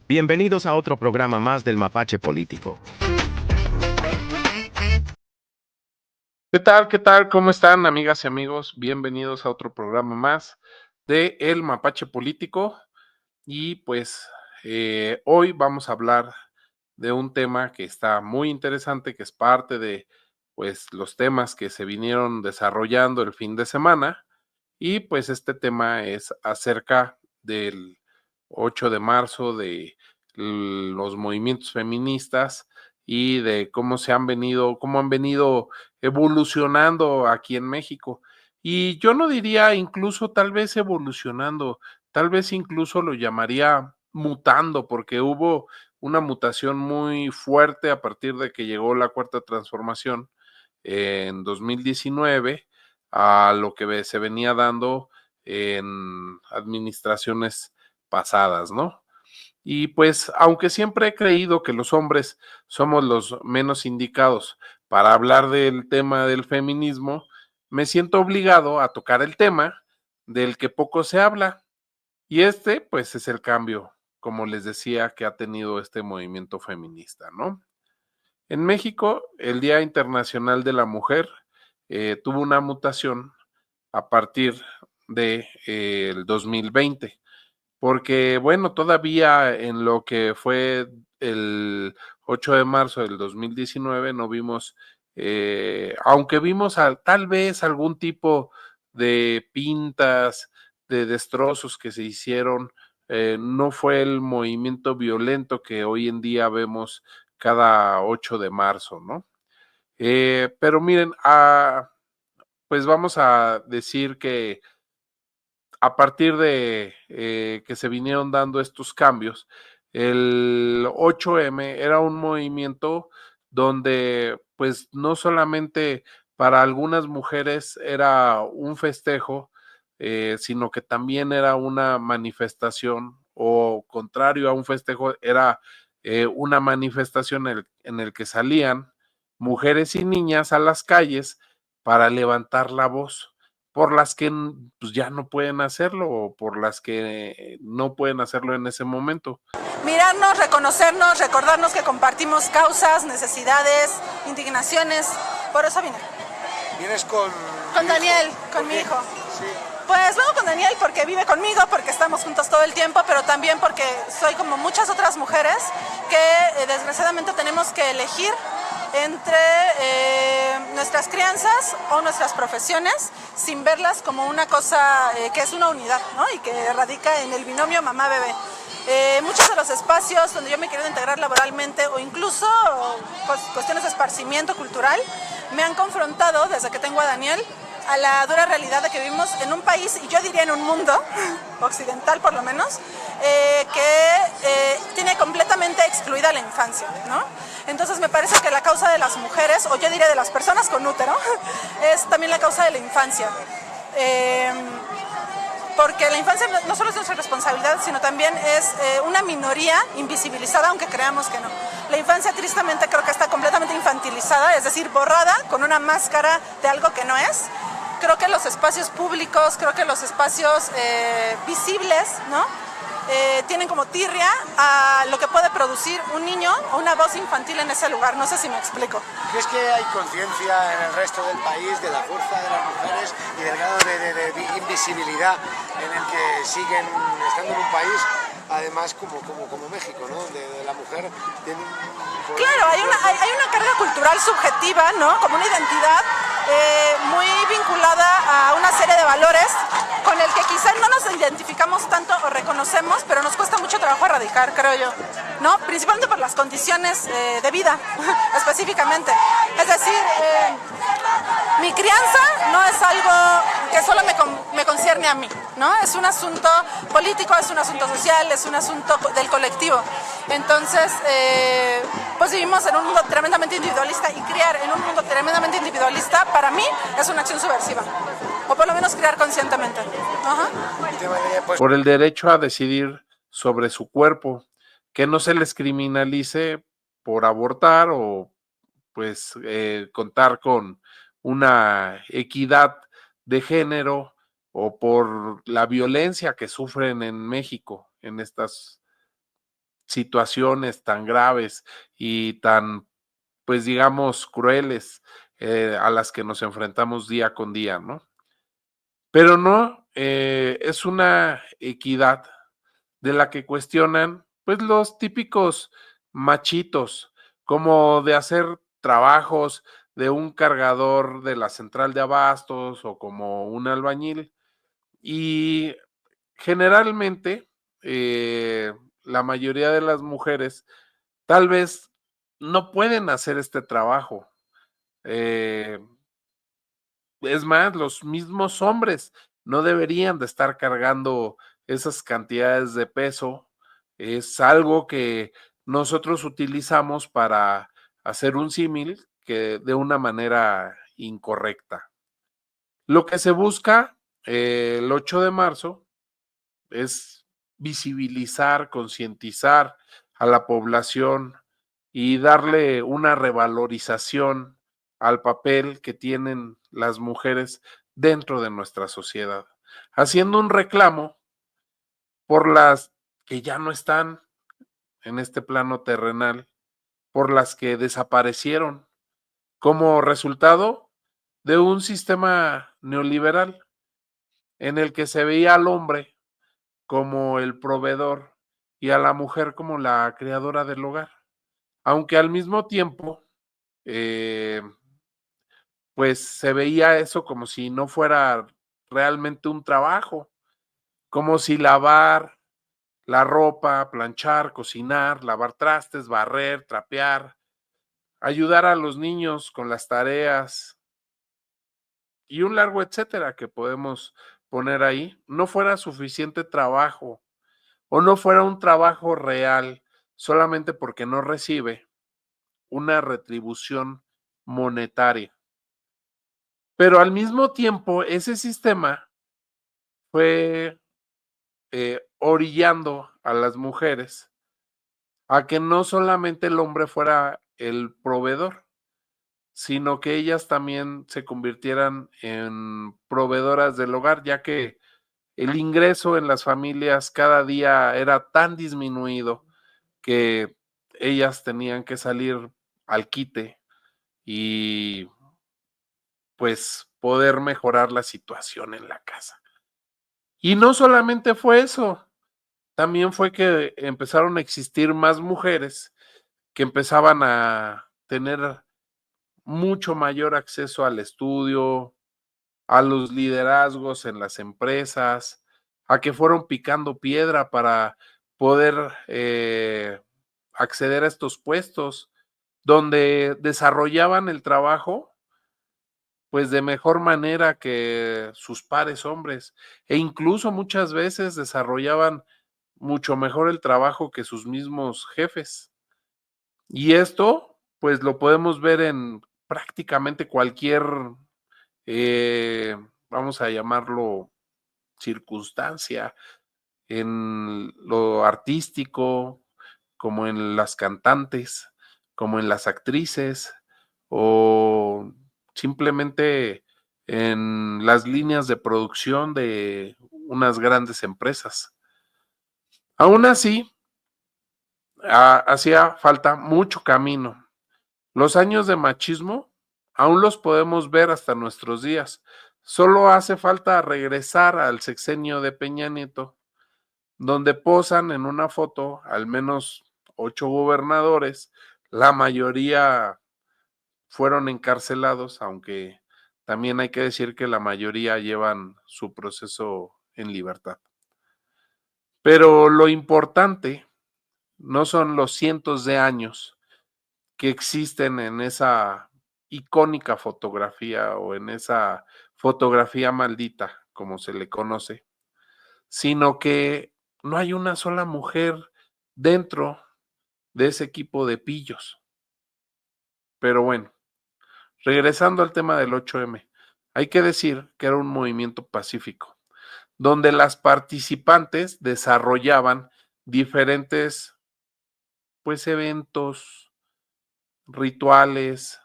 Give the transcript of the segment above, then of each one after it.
Bienvenidos a otro programa más del Mapache Político. ¿Qué tal? ¿Qué tal? ¿Cómo están, amigas y amigos? Bienvenidos a otro programa más de El Mapache Político. Y pues hoy vamos a hablar de un tema que está muy interesante, que es parte de pues los temas que se vinieron desarrollando el fin de semana. Y pues este tema es acerca del 8 de marzo, de los movimientos feministas y de cómo cómo han venido evolucionando aquí en México. Y yo no diría incluso tal vez evolucionando, tal vez incluso lo llamaría mutando, porque hubo una mutación muy fuerte a partir de que llegó la Cuarta Transformación en 2019 a lo que se venía dando en administraciones pasadas, ¿no? Y pues, aunque siempre he creído que los hombres somos los menos indicados para hablar del tema del feminismo, me siento obligado a tocar el tema del que poco se habla. Y pues, es el cambio, como les decía, que ha tenido este movimiento feminista, ¿no? En México, el Día Internacional de la Mujer tuvo una mutación a partir de el 2020, porque bueno, todavía en lo que fue el 8 de marzo del 2019 no vimos, aunque vimos tal vez algún tipo de pintas, de destrozos que se hicieron, no fue el movimiento violento que hoy en día vemos cada 8 de marzo, ¿no? Pero miren, pues vamos a decir que a partir de que se vinieron dando estos cambios, el 8M era un movimiento donde pues no solamente para algunas mujeres era un festejo, sino que también era una manifestación, o contrario a un festejo, era una manifestación en el que salían mujeres y niñas a las calles para levantar la voz por las que pues, ya no pueden hacerlo o por las que no pueden hacerlo en ese momento. Mirarnos, reconocernos, recordarnos que compartimos causas, necesidades, indignaciones. Por eso vine. ¿Vienes con Daniel, con mi hijo. Sí. Pues vengo con Daniel porque vive conmigo, porque estamos juntos todo el tiempo, pero también porque soy como muchas otras mujeres que desgraciadamente tenemos que elegir entre nuestras crianzas o nuestras profesiones sin verlas como una cosa que es una unidad, ¿no? Y que radica en el binomio mamá-bebé. Muchos de los espacios donde yo me he querido integrar laboralmente o incluso pues, cuestiones de esparcimiento cultural me han confrontado desde que tengo a Daniel a la dura realidad de que vivimos en un país, y yo diría en un mundo, occidental por lo menos, que tiene completamente excluida la infancia, ¿no? Entonces me parece que la causa de las mujeres, o yo diría de las personas con útero, es también la causa de la infancia. Porque la infancia no solo es nuestra responsabilidad, sino también es una minoría invisibilizada, aunque creamos que no. La infancia tristemente creo que está completamente infantilizada, es decir, borrada con una máscara de algo que no es. Creo que los espacios públicos, creo que los espacios visibles, ¿no? Tienen como tirria a lo que puede producir un niño o una voz infantil en ese lugar. No sé si me explico. ¿Crees que hay conciencia en el resto del país de la fuerza de las mujeres y del grado de invisibilidad en el que siguen estando en un país, además como México, ¿no? De la mujer tiene Claro, hay una carga cultural subjetiva, ¿no? Como una identidad muy vinculada a una serie de valores con el que quizás no nos identificamos tanto o reconocemos, pero nos cuesta mucho trabajo erradicar, creo yo, ¿no? Principalmente por las condiciones de vida, específicamente. Es decir, mi crianza no es algo que solo me concierne a mí, ¿no? Es un asunto político, es un asunto social, es un asunto del colectivo. Entonces, pues vivimos en un mundo tremendamente individualista, y criar en un mundo tremendamente individualista, para mí, es una acción subversiva. o por lo menos criar conscientemente. Ajá. Pues, por el derecho a decidir sobre su cuerpo, que no se les criminalice por abortar o pues contar con una equidad de género o por la violencia que sufren en México en estas situaciones tan graves y tan, pues digamos, crueles a las que nos enfrentamos día con día, ¿no? Pero no, es una equidad de la que cuestionan, pues los típicos machitos, como de hacer trabajos de un cargador de la central de abastos o como un albañil. Y generalmente, la mayoría de las mujeres tal vez no pueden hacer este trabajo. Eh, es más, los mismos hombres no deberían de estar cargando esas cantidades de peso. Es algo que nosotros utilizamos para hacer un símil que de una manera incorrecta. Lo que se busca el 8 de marzo es visibilizar, concientizar a la población y darle una revalorización al papel que tienen las mujeres dentro de nuestra sociedad, haciendo un reclamo por las que ya no están en este plano terrenal, por las que desaparecieron como resultado de un sistema neoliberal en el que se veía al hombre como el proveedor y a la mujer como la creadora del hogar, aunque al mismo tiempo, eh, pues se veía eso como si no fuera realmente un trabajo, como si lavar la ropa, planchar, cocinar, lavar trastes, barrer, trapear, ayudar a los niños con las tareas y un largo etcétera que podemos poner ahí, no fuera suficiente trabajo o no fuera un trabajo real solamente porque no recibe una retribución monetaria. Pero al mismo tiempo, ese sistema fue orillando a las mujeres a que no solamente el hombre fuera el proveedor, sino que ellas también se convirtieran en proveedoras del hogar, ya que el ingreso en las familias cada día era tan disminuido que ellas tenían que salir al quite y pues poder mejorar la situación en la casa. Y no solamente fue eso, también fue que empezaron a existir más mujeres que empezaban a tener mucho mayor acceso al estudio, a los liderazgos en las empresas, a que fueron picando piedra para poder acceder a estos puestos donde desarrollaban el trabajo pues de mejor manera que sus pares hombres e incluso muchas veces desarrollaban mucho mejor el trabajo que sus mismos jefes. Y esto pues lo podemos ver en prácticamente cualquier, vamos a llamarlo circunstancia, en lo artístico, como en las cantantes, como en las actrices o simplemente en las líneas de producción de unas grandes empresas. Aún así, hacía falta mucho camino. Los años de machismo aún los podemos ver hasta nuestros días. Solo hace falta regresar al sexenio de Peña Nieto, donde posan en una foto al menos 8 gobernadores, la mayoría fueron encarcelados, aunque también hay que decir que la mayoría llevan su proceso en libertad. Pero lo importante no son los cientos de años que existen en esa icónica fotografía o en esa fotografía maldita, como se le conoce, sino que no hay una sola mujer dentro de ese equipo de pillos. Pero bueno, regresando al tema del 8M, Hay que decir que era un movimiento pacífico, donde las participantes desarrollaban diferentes, pues, eventos, rituales,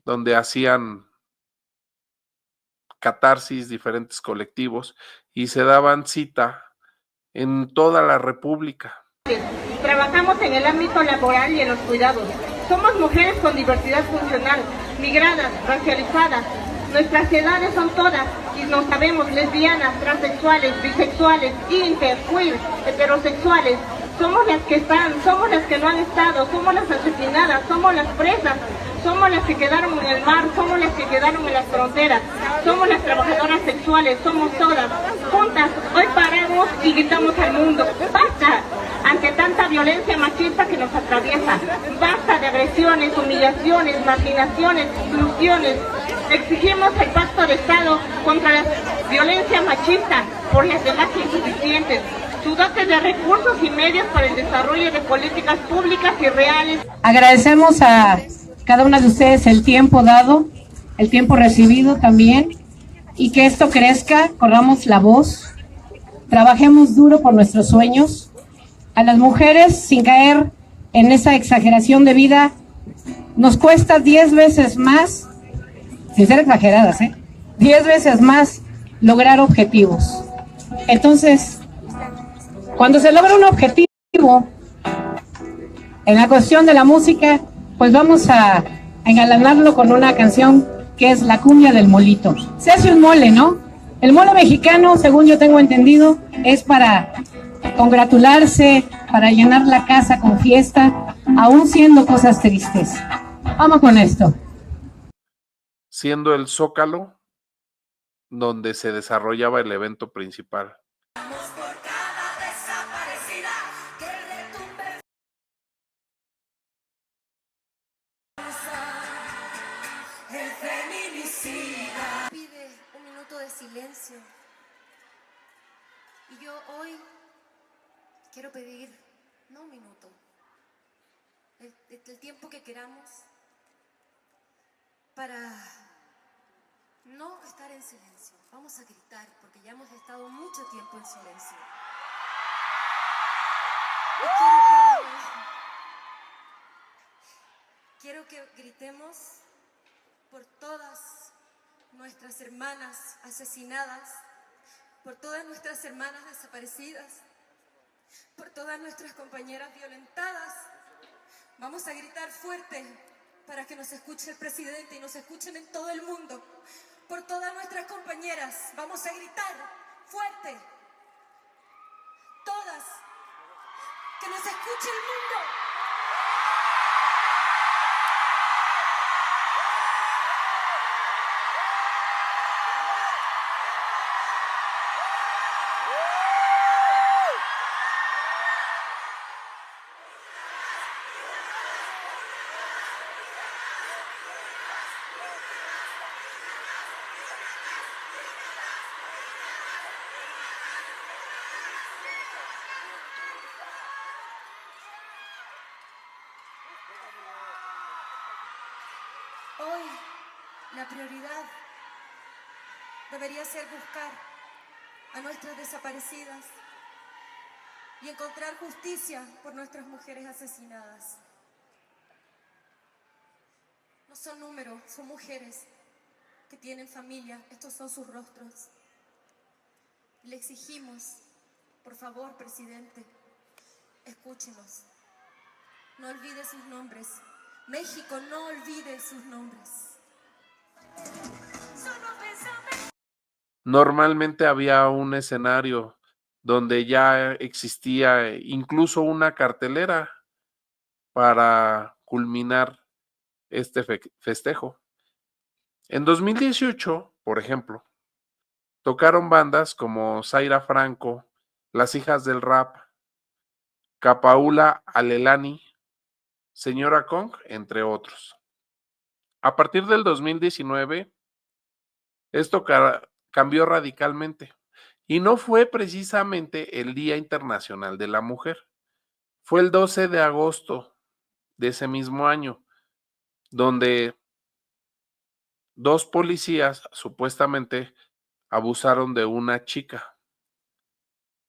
donde hacían catarsis, diferentes colectivos, y se daban cita en toda la República. Trabajamos en el ámbito laboral y en los cuidados. Somos mujeres con diversidad funcional, migradas, racializadas. Nuestras edades son todas y nos sabemos lesbianas, transexuales, bisexuales, inter, queer, heterosexuales. Somos las que están, somos las que no han estado, somos las asesinadas, somos las presas, somos las que quedaron en el mar, somos las que quedaron en las fronteras, somos las trabajadoras sexuales, somos todas. Juntas, hoy paramos y gritamos al mundo, ¡basta! Ante tanta violencia machista que nos atraviesa, basta de agresiones, humillaciones, marginaciones, exclusiones. Exigimos el pacto de Estado contra la violencia machista por las demás insuficientes, su dote de recursos y medios para el desarrollo de políticas públicas y reales. Agradecemos a cada una de ustedes el tiempo dado, el tiempo recibido también, y que esto crezca, corramos la voz, trabajemos duro por nuestros sueños. A las mujeres, sin caer en esa exageración de vida, nos cuesta 10 veces más, sin ser exageradas, 10 veces más lograr objetivos. Entonces, cuando se logra un objetivo en la cuestión de la música, pues vamos a engalanarlo con una canción que es La Cumbia del Molito. Se hace un mole, ¿no? El mole mexicano, según yo tengo entendido, es para congratularse, para llenar la casa con fiesta, aún siendo cosas tristes. Vamos con esto. Siendo el Zócalo donde se desarrollaba el evento principal. Pide un minuto de silencio. Y yo hoy quiero pedir, no un minuto, el tiempo que queramos para no estar en silencio. Vamos a gritar porque ya hemos estado mucho tiempo en silencio. Y quiero que gritemos por todas nuestras hermanas asesinadas, por todas nuestras hermanas desaparecidas, por todas nuestras compañeras violentadas. Vamos a gritar fuerte para que nos escuche el presidente y nos escuchen en todo el mundo. Por todas nuestras compañeras, vamos a gritar fuerte. Todas. Que nos escuche el mundo. Hoy la prioridad debería ser buscar a nuestras desaparecidas y encontrar justicia por nuestras mujeres asesinadas. No son números, son mujeres que tienen familia, estos son sus rostros. Le exigimos, por favor, presidente, escúchenos. No olvide sus nombres. México, no olvide sus nombres. Normalmente había un escenario donde ya existía incluso una cartelera para culminar este festejo. En 2018, por ejemplo, tocaron bandas como Zaira Franco, Las Hijas del Rap, Capaula Alelani, Señora Kong, entre otros. A partir del 2019, esto cambió radicalmente y no fue precisamente el Día Internacional de la Mujer. Fue el 12 de agosto de ese mismo año, donde 2 policías supuestamente abusaron de una chica.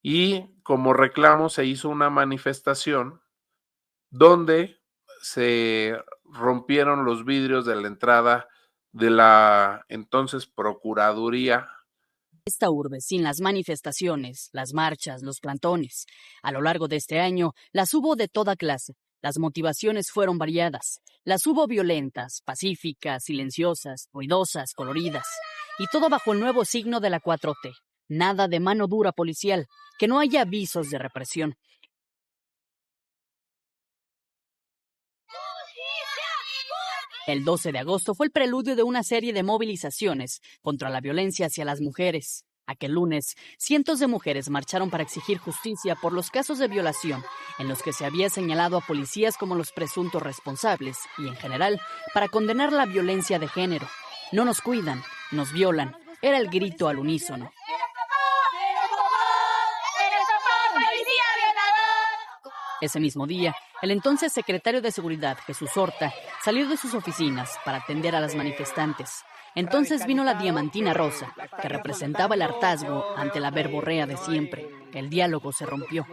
Y como reclamo se hizo una manifestación donde se rompieron los vidrios de la entrada de la entonces Procuraduría. Esta urbe, sin las manifestaciones, las marchas, los plantones. A lo largo de este año, las hubo de toda clase. Las motivaciones fueron variadas. Las hubo violentas, pacíficas, silenciosas, ruidosas, coloridas. Y todo bajo el nuevo signo de la 4T. Nada de mano dura policial, que no haya avisos de represión. El 12 de agosto fue el preludio de una serie de movilizaciones contra la violencia hacia las mujeres. Aquel lunes, cientos de mujeres marcharon para exigir justicia por los casos de violación en los que se había señalado a policías como los presuntos responsables y, en general, para condenar la violencia de género. No nos cuidan, nos violan. Era el grito al unísono. Ese mismo día, el entonces secretario de Seguridad, Jesús Horta, salió de sus oficinas para atender a las manifestantes. Entonces vino la diamantina rosa, que representaba el hartazgo ante la verborrea de siempre. El diálogo se rompió.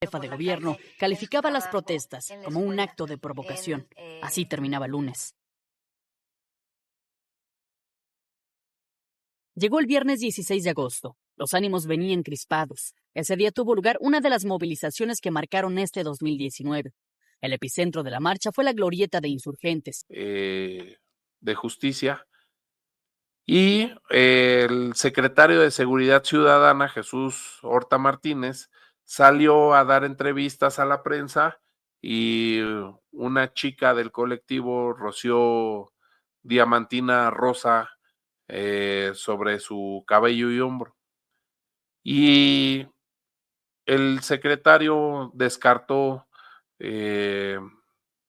La jefa de gobierno calificaba las protestas como un acto de provocación. Así terminaba el lunes. Llegó el viernes 16 de agosto. Los ánimos venían crispados. Ese día tuvo lugar una de las movilizaciones que marcaron este 2019. El epicentro de la marcha fue la glorieta de Insurgentes. De Justicia. Y el secretario de Seguridad Ciudadana, Jesús Horta Martínez, salió a dar entrevistas a la prensa y una chica del colectivo roció diamantina rosa sobre su cabello y hombro. Y el secretario descartó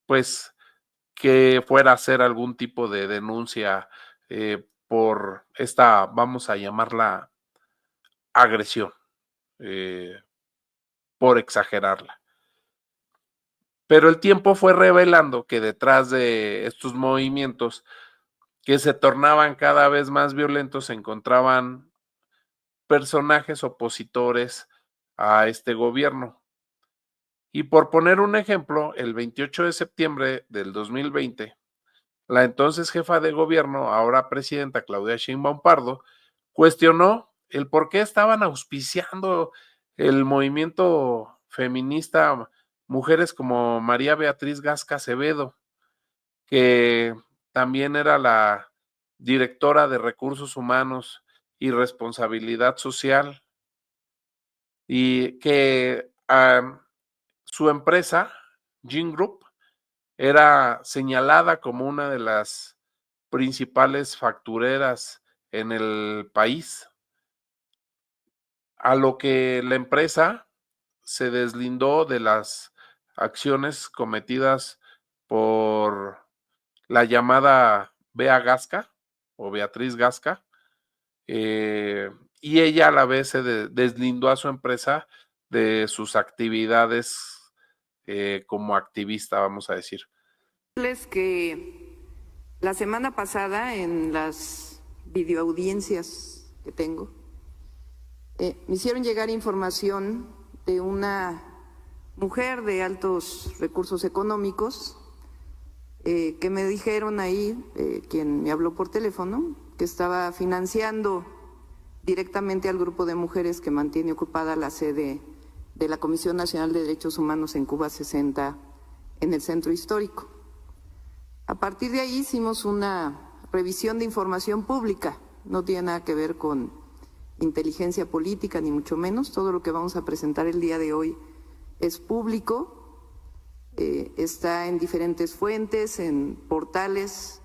pues que fuera a hacer algún tipo de denuncia por esta, vamos a llamarla agresión, por exagerarla. Pero el tiempo fue revelando que detrás de estos movimientos que se tornaban cada vez más violentos se encontraban personajes opositores a este gobierno. Y por poner un ejemplo, el 28 de septiembre del 2020, la entonces jefa de gobierno, ahora presidenta Claudia Sheinbaum Pardo, cuestionó el por qué estaban auspiciando el movimiento feminista mujeres como María Beatriz Gasca Acevedo, que también era la directora de Recursos Humanos y Responsabilidad Social, y que su empresa, Gin Group, era señalada como una de las principales factureras en el país, a lo que la empresa se deslindó de las acciones cometidas por la llamada Bea Gasca o Beatriz Gasca, y ella a la vez se deslindó a su empresa de sus actividades como activista, vamos a decir. Que la semana pasada en las videoaudiencias que tengo, me hicieron llegar información de una mujer de altos recursos económicos que me dijeron ahí, quien me habló por teléfono, que estaba financiando directamente al grupo de mujeres que mantiene ocupada la sede de la Comisión Nacional de Derechos Humanos en Cuba 60 en el Centro Histórico. A partir de ahí hicimos una revisión de información pública, no tiene nada que ver con inteligencia política ni mucho menos, todo lo que vamos a presentar el día de hoy es público, está en diferentes fuentes, en portales,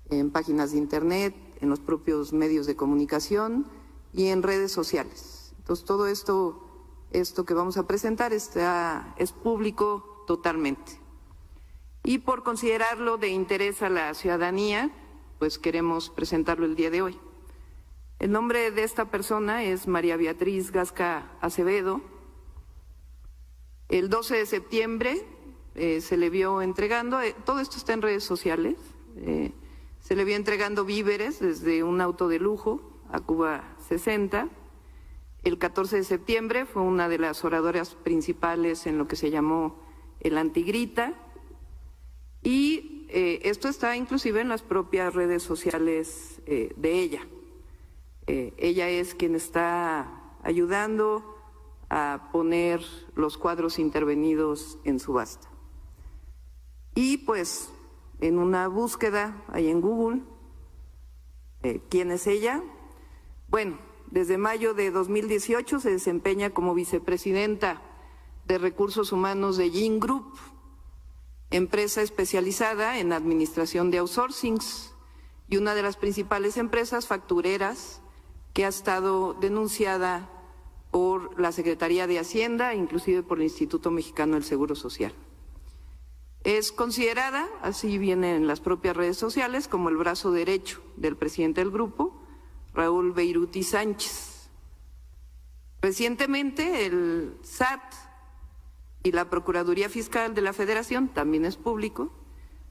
en páginas de internet, en los propios medios de comunicación y en redes sociales. Entonces todo esto que vamos a presentar es público totalmente. Y por considerarlo de interés a la ciudadanía, pues queremos presentarlo el día de hoy. El nombre de esta persona es María Beatriz Gasca Acevedo. El 12 de septiembre se le vio entregando, todo esto está en redes sociales, Se le vio entregando víveres desde un auto de lujo a Cuba 60. El 14 de septiembre fue una de las oradoras principales en lo que se llamó el Antigrita. Y esto está inclusive en las propias redes sociales de ella. Ella es quien está ayudando a poner los cuadros intervenidos en subasta. Y pues en una búsqueda ahí en Google, ¿quién es ella? Bueno, desde mayo de 2018 se desempeña como vicepresidenta de Recursos Humanos de Yin Group, empresa especializada en administración de outsourcings y una de las principales empresas factureras que ha estado denunciada por la Secretaría de Hacienda, inclusive por el Instituto Mexicano del Seguro Social. Es considerada, así viene en las propias redes sociales, como el brazo derecho del presidente del grupo, Raúl Beiruti Sánchez. Recientemente el SAT y la Procuraduría Fiscal de la Federación, también es público,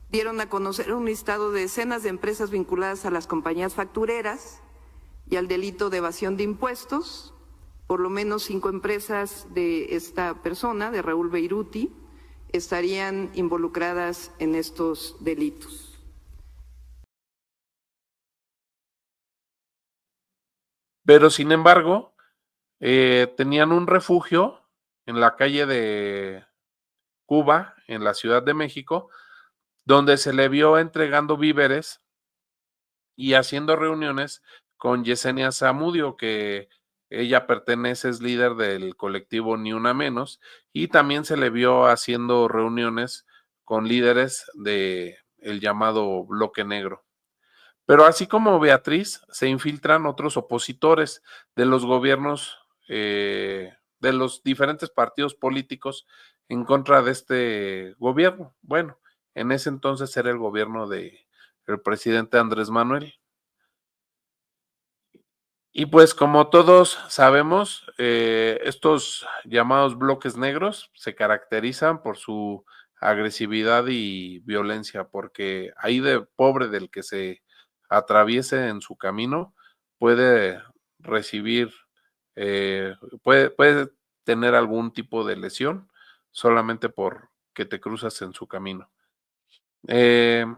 dieron a conocer un listado de decenas de empresas vinculadas a las compañías factureras y al delito de evasión de impuestos. Por lo menos 5 empresas de esta persona, de Raúl Beiruti, estarían involucradas en estos delitos. Pero sin embargo, tenían un refugio en la calle de Cuba, en la Ciudad de México, donde se le vio entregando víveres y haciendo reuniones con Yesenia Zamudio, que ella pertenece, es líder del colectivo Ni Una Menos, y también se le vio haciendo reuniones con líderes de el llamado Bloque Negro. Pero así como Beatriz, se infiltran otros opositores de los gobiernos, de los diferentes partidos políticos en contra de este gobierno. Bueno, en ese entonces era el gobierno del presidente Andrés Manuel. Y pues como todos sabemos, estos llamados bloques negros se caracterizan por su agresividad y violencia, porque ahí de pobre del que se atraviese en su camino puede recibir, puede tener algún tipo de lesión solamente por que te cruzas en su camino. En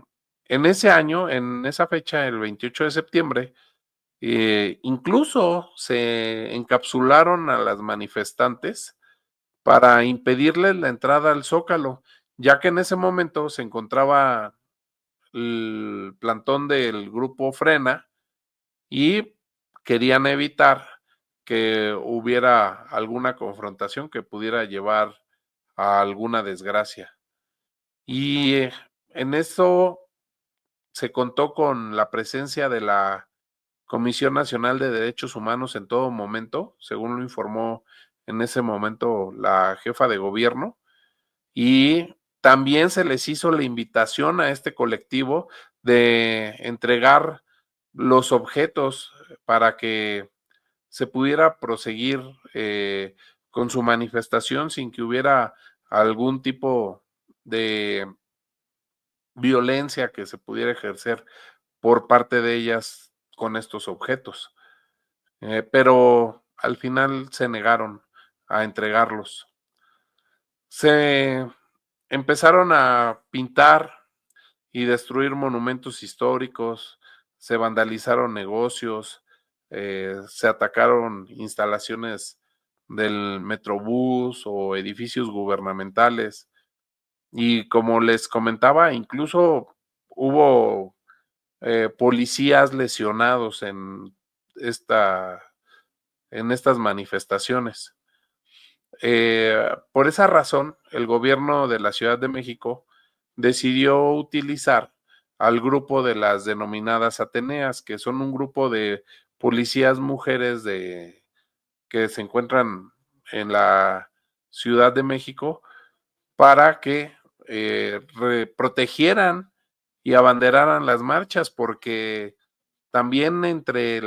ese año, en esa fecha, el 28 de septiembre, incluso se encapsularon a las manifestantes para impedirles la entrada al Zócalo, ya que en ese momento se encontraba el plantón del grupo Frena y querían evitar que hubiera alguna confrontación que pudiera llevar a alguna desgracia. Y en eso se contó con la presencia de la Comisión Nacional de Derechos Humanos en todo momento, según lo informó en ese momento la jefa de gobierno, y también se les hizo la invitación a este colectivo de entregar los objetos para que se pudiera proseguir con su manifestación sin que hubiera algún tipo de violencia que se pudiera ejercer por parte de ellas con estos objetos. Pero al final se negaron a entregarlos. Se empezaron a pintar y destruir monumentos históricos, se vandalizaron negocios, se atacaron instalaciones del Metrobús o edificios gubernamentales. Y como les comentaba, incluso hubo policías lesionados en estas manifestaciones. Por esa razón, el gobierno de la Ciudad de México decidió utilizar al grupo de las denominadas Ateneas, que son un grupo de policías mujeres que se encuentran en la Ciudad de México para que protegieran y abanderaran las marchas, porque también entre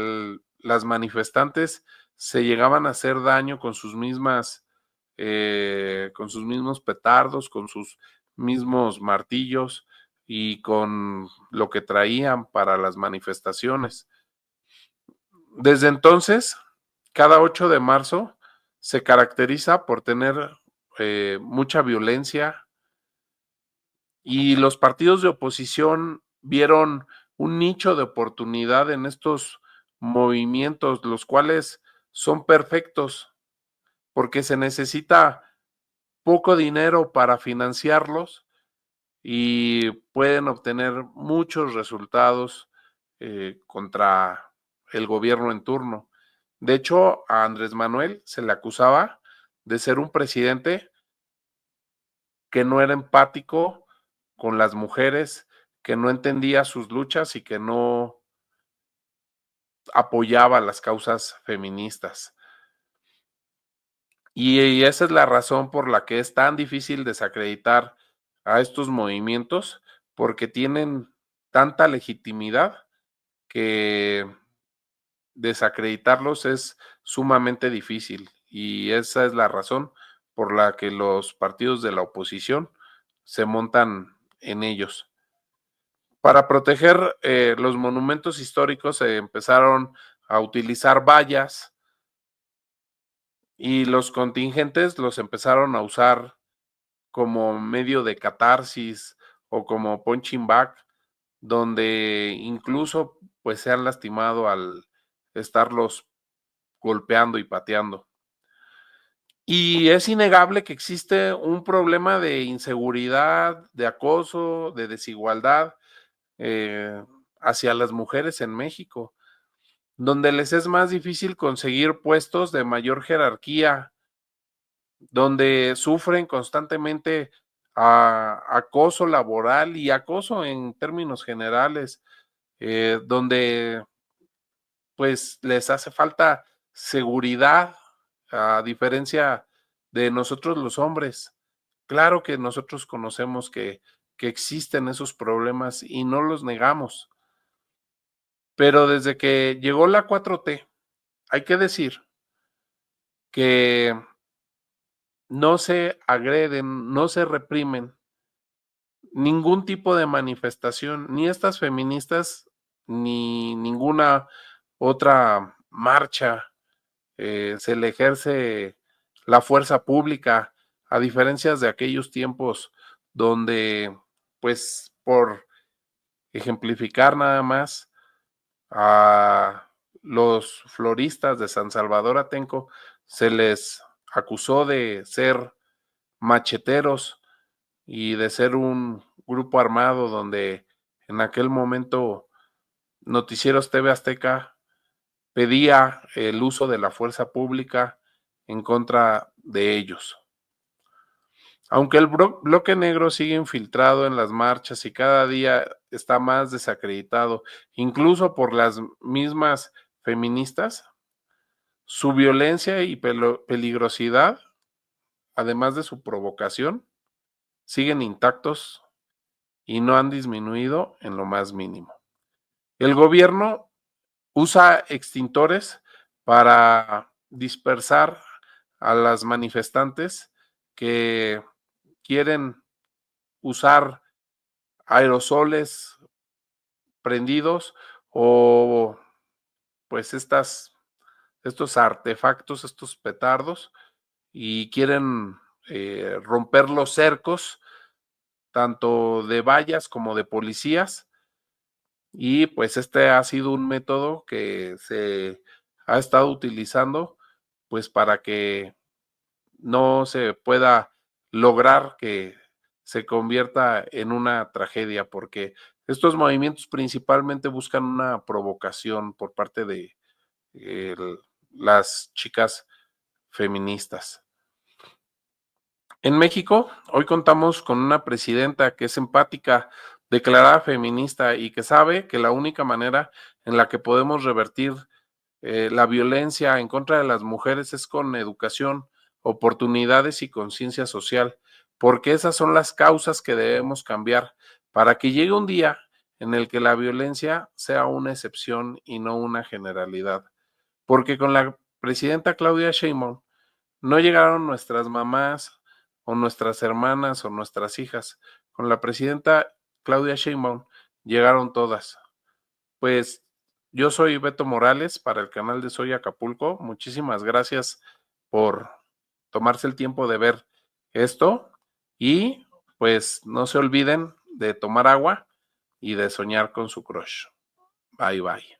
las manifestantes se llegaban a hacer daño con sus mismos petardos, con sus mismos martillos, y con lo que traían para las manifestaciones. Desde entonces, cada 8 de marzo se caracteriza por tener mucha violencia, y los partidos de oposición vieron un nicho de oportunidad en estos movimientos, los cuales son perfectos porque se necesita poco dinero para financiarlos y pueden obtener muchos resultados contra el gobierno en turno. De hecho, a Andrés Manuel se le acusaba de ser un presidente que no era empático con las mujeres, que no entendía sus luchas y que no apoyaba las causas feministas. Y esa es la razón por la que es tan difícil desacreditar a estos movimientos, porque tienen tanta legitimidad que desacreditarlos es sumamente difícil. Y esa es la razón por la que los partidos de la oposición se montan en ellos. Para proteger los monumentos históricos se empezaron a utilizar vallas y los contingentes los empezaron a usar como medio de catarsis o como punching bag, donde incluso pues se han lastimado al estarlos golpeando y pateando. Y es innegable que existe un problema de inseguridad, de acoso, de desigualdad hacia las mujeres en México, donde les es más difícil conseguir puestos de mayor jerarquía, donde sufren constantemente acoso laboral y acoso en términos generales, donde pues les hace falta seguridad, a diferencia de nosotros los hombres. Claro que nosotros conocemos que existen esos problemas y no los negamos. Pero desde que llegó la 4T, hay que decir que no se agreden, no se reprimen ningún tipo de manifestación, ni estas feministas, ni ninguna otra marcha. Se le ejerce la fuerza pública, a diferencia de aquellos tiempos donde, pues, por ejemplificar nada más, a los floristas de San Salvador Atenco se les acusó de ser macheteros y de ser un grupo armado, donde en aquel momento Noticieros TV Azteca pedía el uso de la fuerza pública en contra de ellos. Aunque el bloque negro sigue infiltrado en las marchas y cada día está más desacreditado, incluso por las mismas feministas, su violencia y peligrosidad, además de su provocación, siguen intactos y no han disminuido en lo más mínimo. El gobierno usa extintores para dispersar a las manifestantes que quieren usar aerosoles prendidos o pues estos artefactos, estos petardos, y quieren romper los cercos tanto de vallas como de policías, y pues este ha sido un método que se ha estado utilizando pues para que no se pueda lograr que se convierta en una tragedia, porque estos movimientos principalmente buscan una provocación por parte de las chicas feministas. En México, hoy contamos con una presidenta que es empática, declarada feminista y que sabe que la única manera en la que podemos revertir la violencia en contra de las mujeres es con educación, oportunidades y conciencia social, porque esas son las causas que debemos cambiar para que llegue un día en el que la violencia sea una excepción y no una generalidad. Porque con la presidenta Claudia Sheinbaum no llegaron nuestras mamás o nuestras hermanas o nuestras hijas. Con la presidenta Claudia Sheinbaum, llegaron todas. Pues yo soy Beto Morales para el canal de Soy Acapulco. Muchísimas gracias por tomarse el tiempo de ver esto y pues no se olviden de tomar agua y de soñar con su crush. Bye bye.